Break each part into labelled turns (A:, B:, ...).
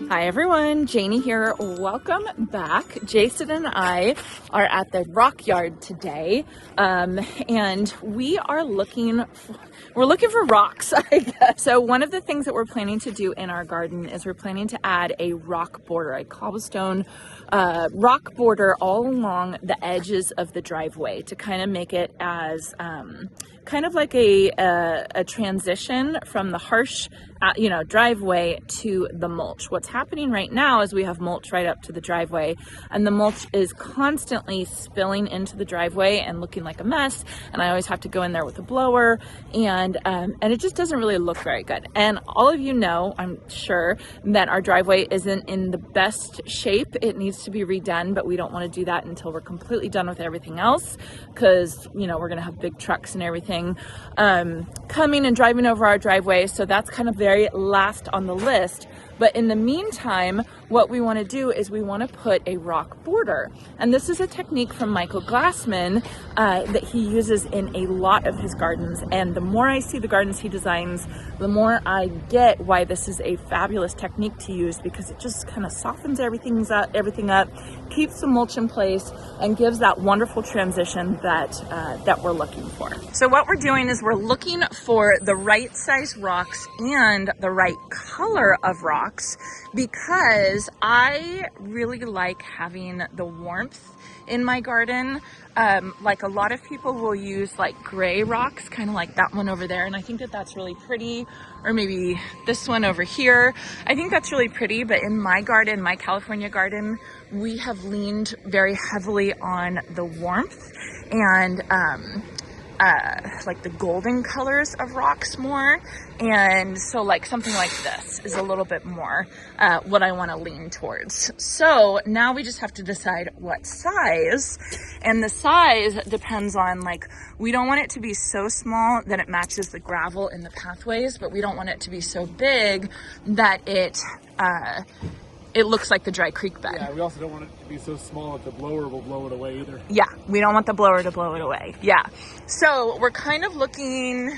A: Hi everyone, Janie here. Welcome back. Jason and I are at the rock yard today, and we are looking for rocks, I guess. So one of the things that we're planning to do in our garden is we're planning to add a rock border, a cobblestone rock border all along the edges of the driveway to kind of make it as kind of like a transition from the harsh driveway to the mulch. What's happening right now is we have mulch right up to the driveway, and the mulch is constantly spilling into the driveway and looking like a mess, and I always have to go in there with a blower, and it just doesn't really look very good. And all of you know, I'm sure, that our driveway isn't in the best shape. It needs to be redone, but we don't want to do that until we're completely done with everything else, because we're gonna have big trucks and everything coming and driving over our driveway, so that's kind of very last on the list. But in the meantime, what we want to do is we want to put a rock border. And this is a technique from Michael Glassman that he uses in a lot of his gardens. And the more I see the gardens he designs, the more I get why this is a fabulous technique to use, because it just kind of softens everything up, keeps the mulch in place, and gives that wonderful transition that we're looking for. So what we're doing is we're looking for the right size rocks and the right color of rocks, because I really like having the warmth in my garden. Like a lot of people will use like gray rocks, kind of like that one over there, and I think that that's really pretty, or maybe this one over here. I think that's really pretty, but in my garden, my California garden, we have leaned very heavily on the warmth and like the golden colors of rocks more. And so like something like this is a little bit more what I want to lean towards. So now we just have to decide what size, and the size depends on, like, we don't want it to be so small that it matches the gravel in the pathways, but we don't want it to be so big that it looks like the dry creek bed.
B: Yeah, we also don't want it to be so small that the blower will blow it away either.
A: Yeah, we don't want the blower to blow it away. Yeah. So we're kind of looking,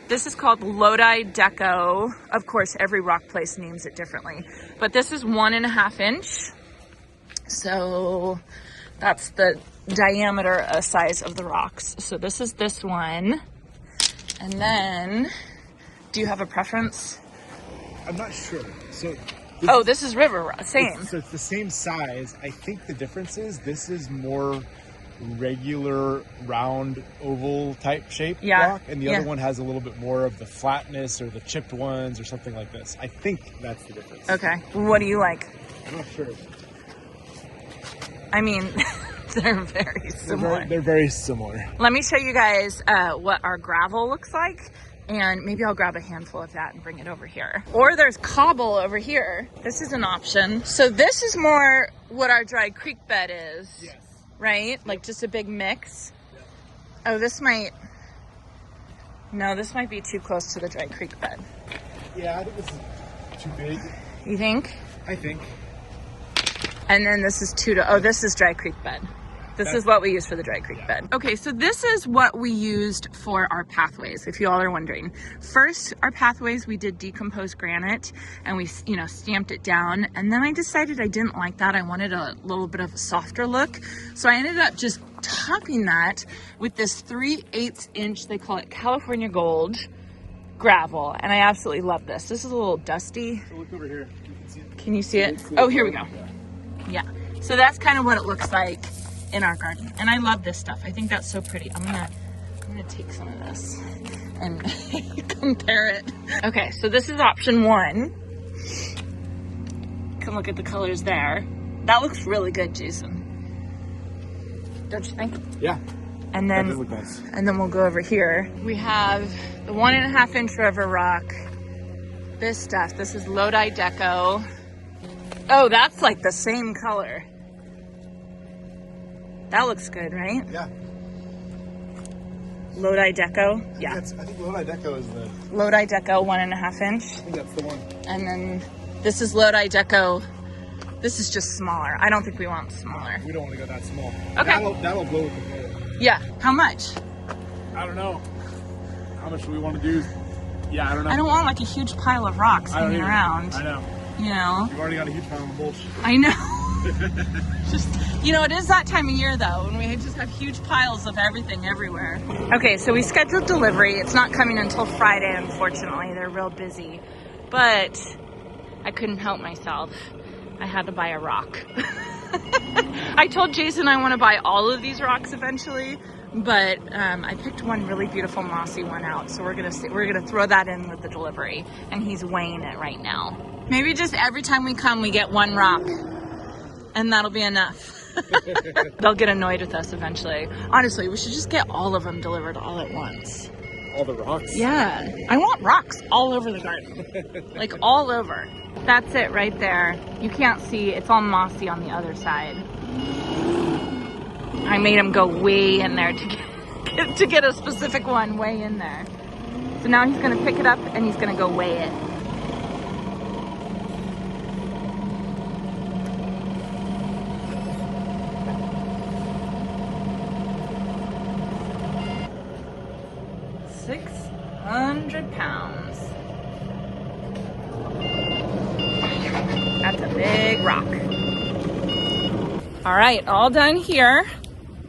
A: this is called Lodi Deco. Of course, every rock place names it differently, but this is 1.5 inch. So that's the diameter size of the rocks. So this is this one. And then, do you have a preference?
B: I'm not sure. So
A: this is river rock, same.
B: So it's the same size. I think the difference is this is more regular, round, oval type shape rock, and the other one has a little bit more of the flatness or the chipped ones or something like this. I think that's the difference.
A: Okay. What do you like?
B: I'm not sure.
A: I mean, they're very similar.
B: They're very similar.
A: Let me show you guys what our gravel looks like. And maybe I'll grab a handful of that and bring it over here. Or there's cobble over here. This is an option. So this is more what our dry creek bed is.
B: Yes.
A: Right? Like just a big mix. Yeah. Oh, this might be too close to the dry creek bed.
B: Yeah, I think this is too big.
A: You think?
B: I think.
A: And then this is this is dry creek bed. This is what we use for the dry creek bed. Okay, so this is what we used for our pathways, if you all are wondering. First, our pathways, we did decomposed granite, and we, stamped it down. And then I decided I didn't like that. I wanted a little bit of a softer look. So I ended up just topping that with this 3/8 inch, they call it California Gold gravel. And I absolutely love this. This is a little dusty.
B: So look over here.
A: Can you see it? Oh, here we go. Yeah. So that's kind of what it looks like in our garden, and I love this stuff. I think that's so pretty. I'm gonna take some of this and compare it. Okay, so this is option 1. You can look at the colors there. That looks really good, Jason. Don't you think?
B: Yeah.
A: And then,
B: that does look nice. And
A: then we'll go over here. We have the 1.5 inch river rock. This stuff. This is Lodi Deco. Oh, that's like the same color. That looks good, right?
B: Yeah.
A: Lodi Deco. Yeah.
B: I think Lodi Deco is the...
A: Lodi Deco 1.5 inch.
B: I think that's the one.
A: And then this is Lodi Deco. This is just smaller. I don't think we want smaller.
B: We don't want to go that small.
A: Okay.
B: That'll blow with the blower.
A: Yeah. How much?
B: I don't know. How much do we want to do? Yeah, I don't know.
A: I don't want like a huge pile of rocks hanging around.
B: I know.
A: you know.
B: You've already got a huge pile of mulch.
A: I know. Just, you know, it is that time of year though, and we just have huge piles of everything everywhere. Okay, so we scheduled delivery. It's not coming until Friday, unfortunately. They're real busy, but I couldn't help myself. I had to buy a rock. I told Jason I want to buy all of these rocks eventually, but I picked one really beautiful mossy one out, so we're gonna throw that in with the delivery, and he's weighing it right now. Maybe just every time we come, we get one rock, and that'll be enough. They'll get annoyed with us eventually. Honestly, we should just get all of them delivered all at once.
B: All the rocks?
A: Yeah, I want rocks all over the garden, like all over. That's it right there. You can't see, it's all mossy on the other side. I made him go way in there to get a specific one way in there. So now he's gonna pick it up and he's gonna go weigh it. £600. That's a big rock. All right, all done here.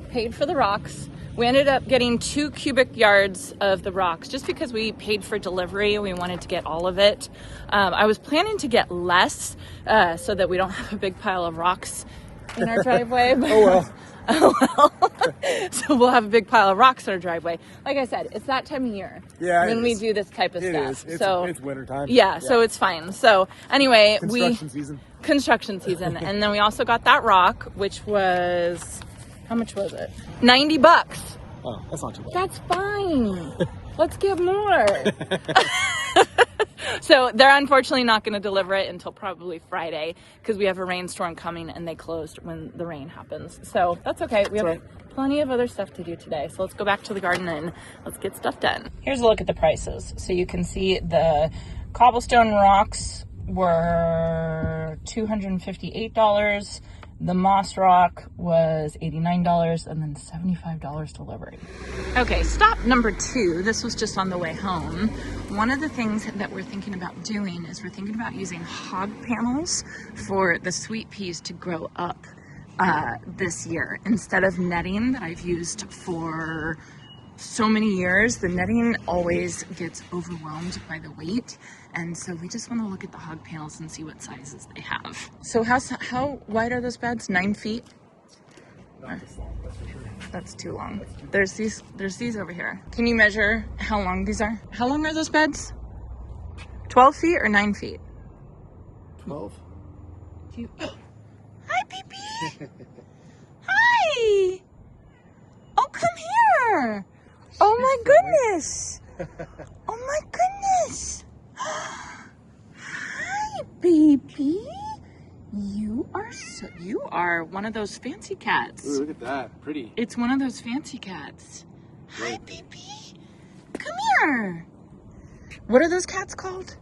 A: Paid for the rocks. We ended up getting 2 cubic yards of the rocks just because we paid for delivery. We wanted to get all of it. I was planning to get less so that we don't have a big pile of rocks in our driveway.
B: Oh well.
A: Oh well. So we'll have a big pile of rocks in our driveway. Like I said, it's that time of year when we do this type of stuff.
B: It's winter time.
A: Yeah, so it's fine. So anyway,
B: construction season.
A: And then we also got that rock, which was, how much was it? $90.
B: Oh, that's not too bad.
A: That's fine. Let's get more. So they're unfortunately not going to deliver it until probably Friday because we have a rainstorm coming and they closed when the rain happens. So that's okay. We have plenty of other stuff to do today. So let's go back to the garden and let's get stuff done. Here's a look at the prices. So you can see the cobblestone rocks were $258. The moss rock was $89 and then $75 delivery. Okay, stop number 2. This was just on the way home. One of the things that we're thinking about doing is we're thinking about using hog panels for the sweet peas to grow up this year instead of netting that I've used for so many years. The netting always gets overwhelmed by the weight, and so we just want to look at the hog panels and see what sizes they have. So how wide are those beds? 9 feet?
B: Not this long, that's for sure.
A: That's too long. There's these over here. Can you measure how long these are? How long are those beds? 12 feet or 9 feet?
B: 12.
A: Hi, baby. Hi. Oh, come here. Oh my goodness. Oh my goodness. Hi, baby. You are one of those fancy cats.
B: Ooh, look at that. Pretty.
A: It's one of those fancy cats. Hi, baby. Come here. What are those cats called?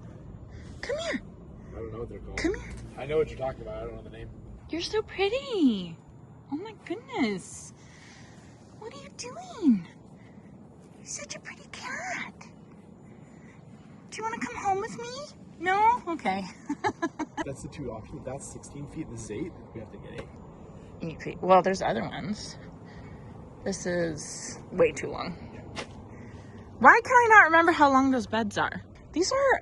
A: Come here.
B: I don't know what they're called.
A: Come here.
B: I know what you're talking about. I don't know the name.
A: You're so pretty. Oh my goodness. What are you doing? You're such a pretty cat. Do you want to come home with me? No? Okay.
B: That's the 2 options. That's 16 feet and this is 8. We have to get 8.
A: 8 feet. Well, there's other ones. This is way too long. Why can I not remember how long those beds are? These are,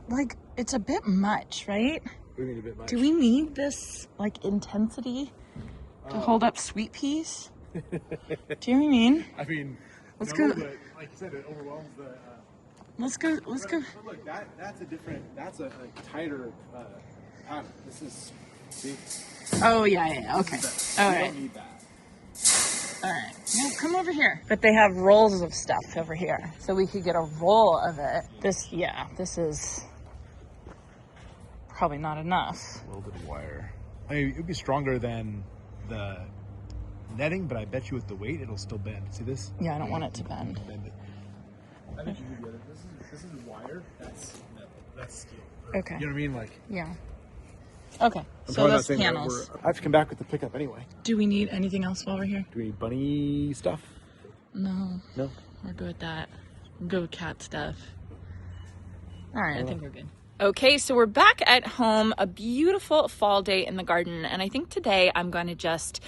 A: like, it's a bit much, right?
B: What do you mean a bit much?
A: Do we need this, like, intensity to hold up sweet peas? Do you know what I mean?
B: I mean,
A: let's go.
B: But like you said, it overwhelms the.
A: Let's go.
B: But look, that's a different. That's a tighter pattern. This is. See?
A: Oh yeah. Okay. All right.
B: Don't need that.
A: All right. No, come over here. But they have rolls of stuff over here, so we could get a roll of it. This is probably not enough.
B: A little bit of wire. I mean, it would be stronger than the netting, but I bet you with the weight, it'll still bend. See this?
A: Yeah, I don't want it to bend.
B: Bend it. I bet you do the other. This is wire. That's steel.
A: Okay.
B: You know what I mean? Like.
A: Yeah. Okay.
B: I'm
A: so those panels.
B: I have to come back with the pickup anyway.
A: Do we need anything else while we're here?
B: Do we need bunny stuff?
A: No.
B: No.
A: We're good with that. We're good with cat stuff. All right, I think we're good. Okay, so we're back at home, a beautiful fall day in the garden, and I think today I'm going to just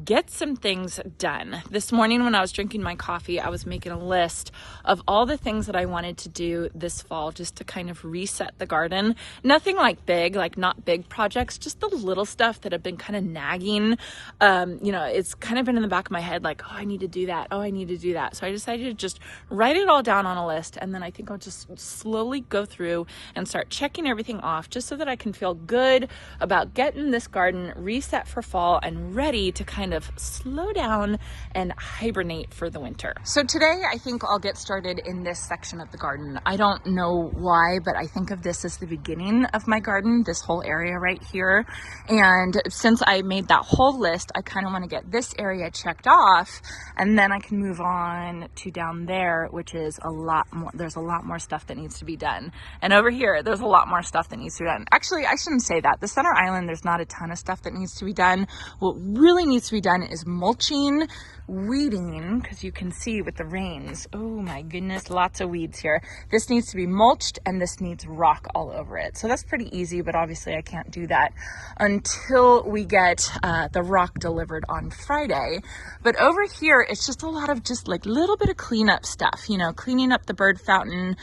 A: get some things done. This morning when I was drinking my coffee, I was making a list of all the things that I wanted to do this fall just to kind of reset the garden. Nothing like big, like not big projects, just the little stuff that have been kind of nagging. It's kind of been in the back of my head like, oh, I need to do that. Oh, I need to do that. So I decided to just write it all down on a list, and then I think I'll just slowly go through and start checking everything off just so that I can feel good about getting this garden reset for fall and ready to kind of slow down and hibernate for the winter. So today I think I'll get started in this section of the garden. I don't know why, but I think of this as the beginning of my garden, this whole area right here. And since I made that whole list, I kind of want to get this area checked off, and then I can move on to down there, which is a lot more. There's a lot more stuff that needs to be done. And over here, there's a lot more stuff that needs to be done. Actually, I shouldn't say that. The center island, there's not a ton of stuff that needs to be done. What really needs to be done is mulching, weeding, because you can see with the rains, oh my goodness, lots of weeds here. This needs to be mulched, and this needs rock all over it. So that's pretty easy, but obviously I can't do that until we get the rock delivered on Friday. But over here, it's just a lot of just like little bit of cleanup stuff, cleaning up the bird fountain,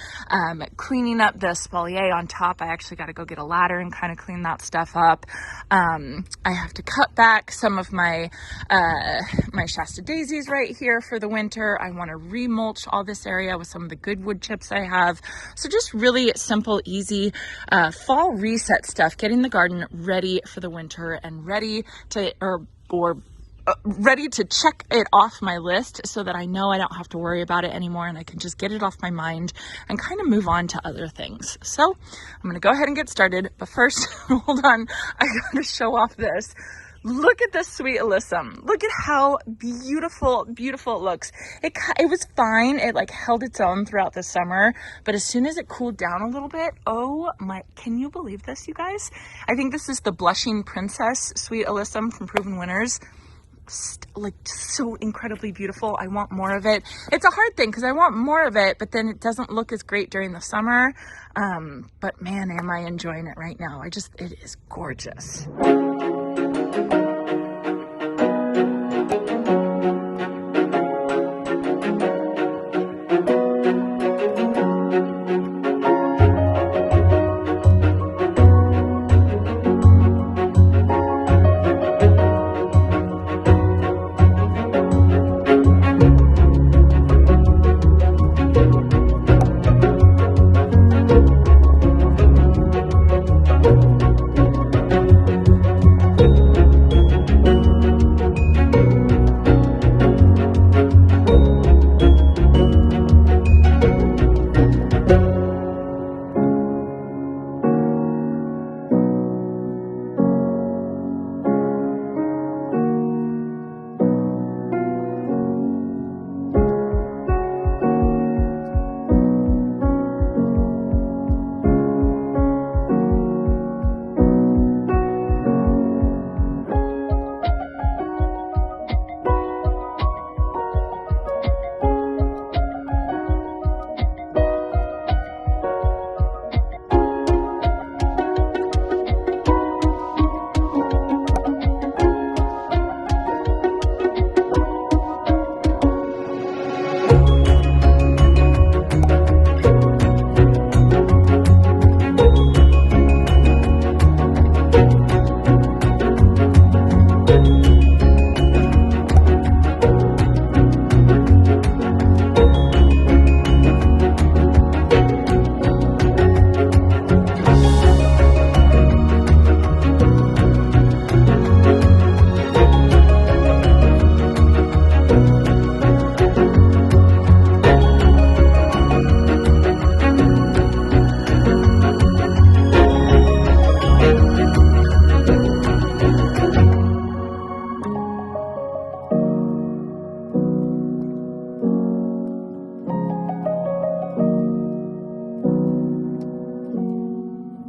A: cleaning up the espalier on top. I actually got to go get a ladder and kind of clean that stuff up. I have to cut back some of my Shasta daisies right here for the winter. I want to remulch all this area with some of the good wood chips I have. So just really simple, easy fall reset stuff, getting the garden ready for the winter and ready to ready to check it off my list so that I know I don't have to worry about it anymore and I can just get it off my mind and kind of move on to other things. So I'm going to go ahead and get started. But first, hold on, I got to show off this. Look at this sweet alyssum. Look at how beautiful it looks. It was fine. It like held its own throughout the summer, but as soon as it cooled down a little bit, oh my, can you believe this, you guys? I think this is the Blushing Princess sweet alyssum from Proven Winners. Like so incredibly beautiful. I want more of it. It's a hard thing because I want more of it, but then it doesn't look as great during the summer. But man, am I enjoying it right now. It is gorgeous.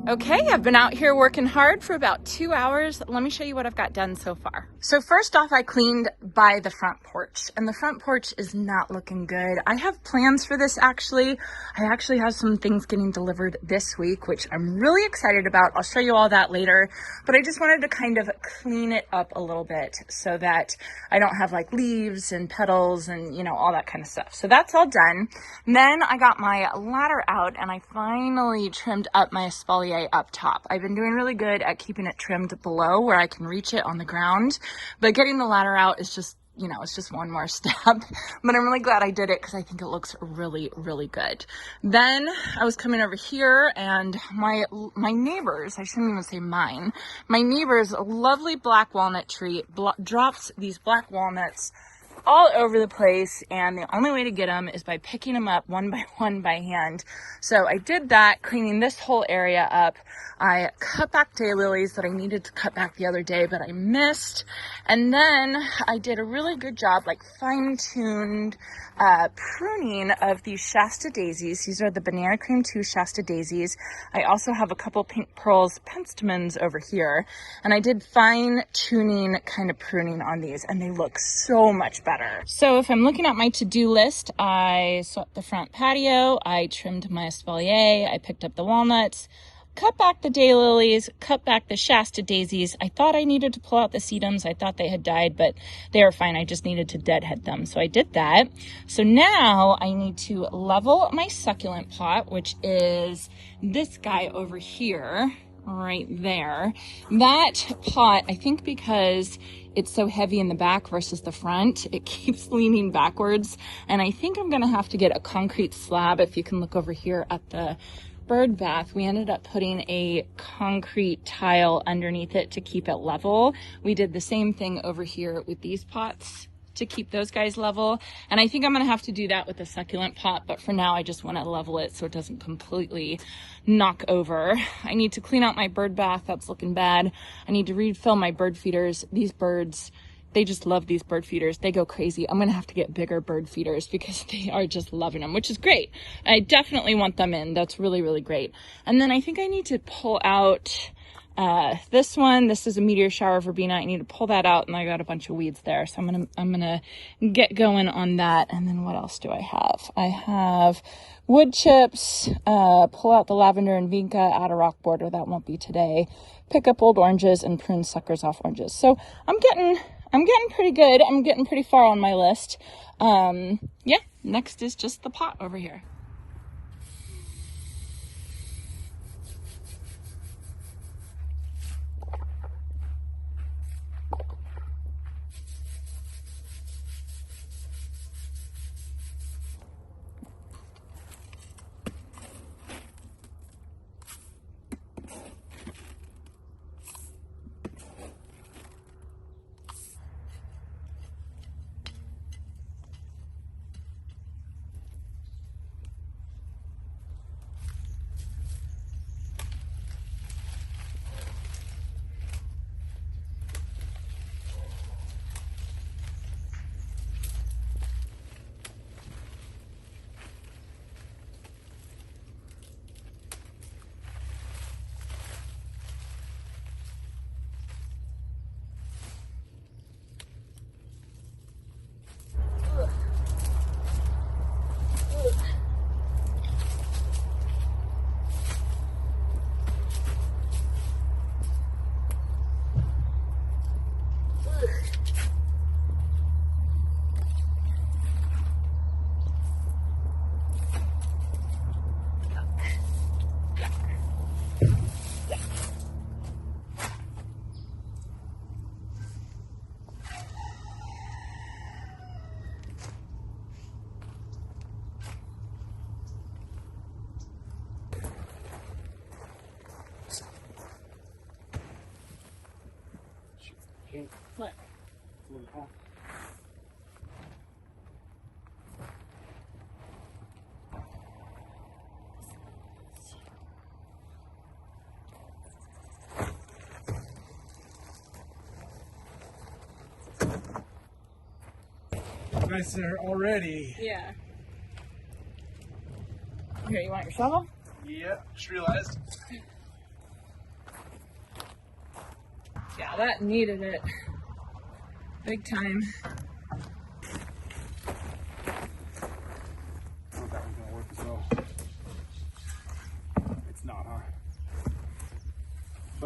A: Okay, I've been out here working hard for about 2 hours. Let me show you what I've got done so far. So first off, I cleaned by the front porch, and the front porch is not looking good. I have plans for this actually. I actually have some things getting delivered this week, which I'm really excited about. I'll show you all that later, but I just wanted to kind of clean it up a little bit so that I don't have like leaves and petals and, you know, all that kind of stuff. So that's all done. And then I got my ladder out and I finally trimmed up my espalier up top. I've been doing really good at keeping it trimmed below where I can reach it on the ground, but getting the ladder out is just, you know, it's just one more step, but I'm really glad I did it because I think it looks really, really good. Then I was coming over here and my neighbors, I shouldn't even say mine, my neighbor's lovely black walnut tree drops these black walnuts all over the place, and the only way to get them is by picking them up one by one by hand. So I did that, cleaning this whole area up. I cut back daylilies that I needed to cut back the other day, but I missed. And then I did a really good job, like fine-tuned pruning of these Shasta daisies. These are the Banana Cream 2 Shasta daisies. I also have a couple Pink Pearls penstemons over here, and I did fine-tuning kind of pruning on these, and they look so much better. So if I'm looking at my to-do list, I swept the front patio, I trimmed my espalier, I picked up the walnuts, cut back the daylilies, cut back the Shasta daisies. I thought I needed to pull out the sedums. I thought they had died, but they were fine. I just needed to deadhead them. So I did that. So now I need to level my succulent pot, which is this guy over here, right there. That pot, I think because it's so heavy in the back versus the front, it keeps leaning backwards. And I think I'm gonna have to get a concrete slab. If you can look over here at the bird bath, we ended up putting a concrete tile underneath it to keep it level. We did the same thing over here with these pots to keep those guys level. And I think I'm gonna have to do that with the succulent pot, but for now I just wanna level it so it doesn't completely knock over. I need to clean out my bird bath, that's looking bad. I need to refill my bird feeders. These birds, they just love these bird feeders. They go crazy. I'm gonna have to get bigger bird feeders because they are just loving them, which is great. I definitely want them in. That's really, really great. And then I think I need to pull out this one. This is a meteor shower verbena. I need to pull that out, and I got a bunch of weeds there. So I'm gonna get going on that. And then what else do I have? I have wood chips, pull out the lavender and vinca, add a rock border. That won't be today. Pick up old oranges and prune suckers off oranges. So I'm getting pretty good. I'm getting pretty far on my list. Yeah, next is just the pot over here. What?
B: Nice there already.
A: Yeah. Here, you want your shovel?
B: Yeah, just realized.
A: Yeah, that needed it. Big time.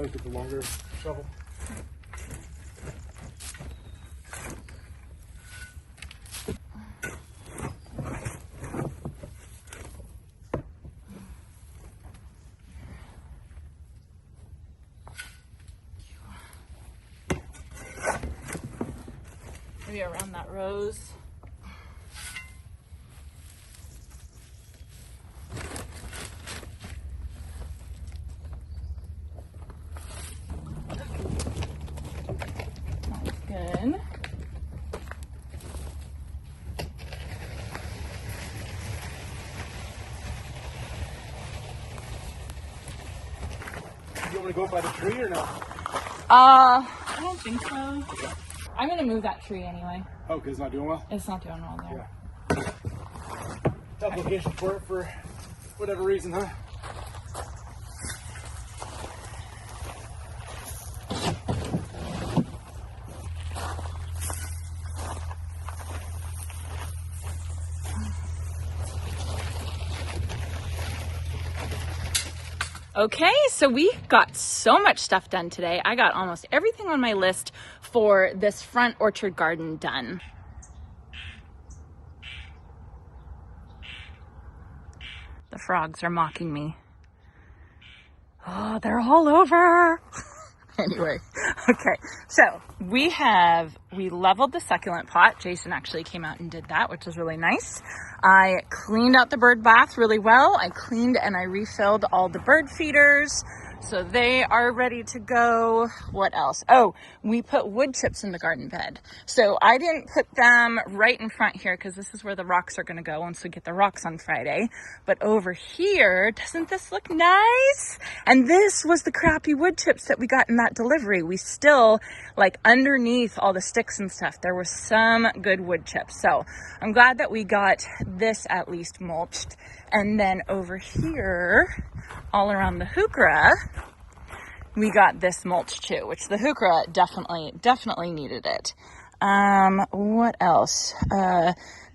B: Probably get the longer shovel.
A: Maybe around that rose. Good.
B: You want me to go up by the tree or no?
A: I don't think so. Okay. I'm gonna move that tree anyway.
B: Oh, because it's not doing well?
A: It's not doing well there.
B: Yeah. Tough location for it for whatever reason, huh?
A: Okay, so we got so much stuff done today. I got almost everything on my list for this front orchard garden done. The frogs are mocking me. Oh, they're all over. Anyway, okay, so we leveled the succulent pot. Jason actually came out and did that, which was really nice. I cleaned out the bird bath really well. I cleaned and I refilled all the bird feeders. So they are ready to go. What else? Oh, we put wood chips in the garden bed. So I didn't put them right in front here because this is where the rocks are going to go once we get the rocks on Friday. But over here, doesn't this look nice? And this was the crappy wood chips that we got in that delivery. We still, like underneath all the sticks and stuff, there was some good wood chips. So I'm glad that we got this at least mulched. And then over here, all around the heuchera, we got this mulch too, which the heuchera definitely needed it. What else?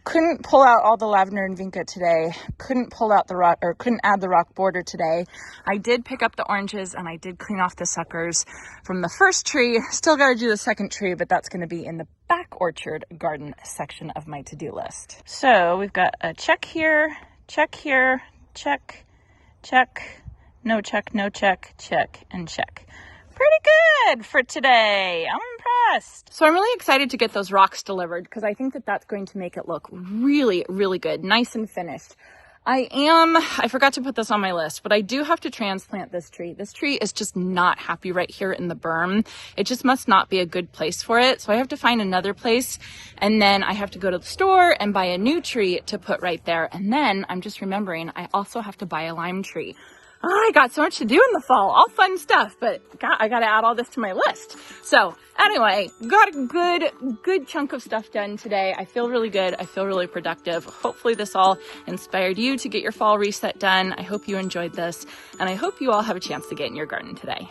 A: Couldn't pull out all the lavender and vinca today. Couldn't pull out the rock, or couldn't add the rock border today. I did pick up the oranges and I did clean off the suckers from the first tree. Still got to do the second tree, but that's going to be in the back orchard garden section of my to-do list. So we've got a check here, check, no check, no check, check, and check. Pretty good for today. I'm impressed. So I'm really excited to get those rocks delivered because I think that that's going to make it look really, really good, nice and finished. I forgot to put this on my list, but I do have to transplant this tree. This tree is just not happy right here in the berm. It just must not be a good place for it. So I have to find another place, and then I have to go to the store and buy a new tree to put right there. And then I'm just remembering I also have to buy a lime tree. Oh, I got so much to do in the fall, all fun stuff, but I got to add all this to my list. So anyway, got a good chunk of stuff done today. I feel really good. I feel really productive. Hopefully this all inspired you to get your fall reset done. I hope you enjoyed this, and I hope you all have a chance to get in your garden today.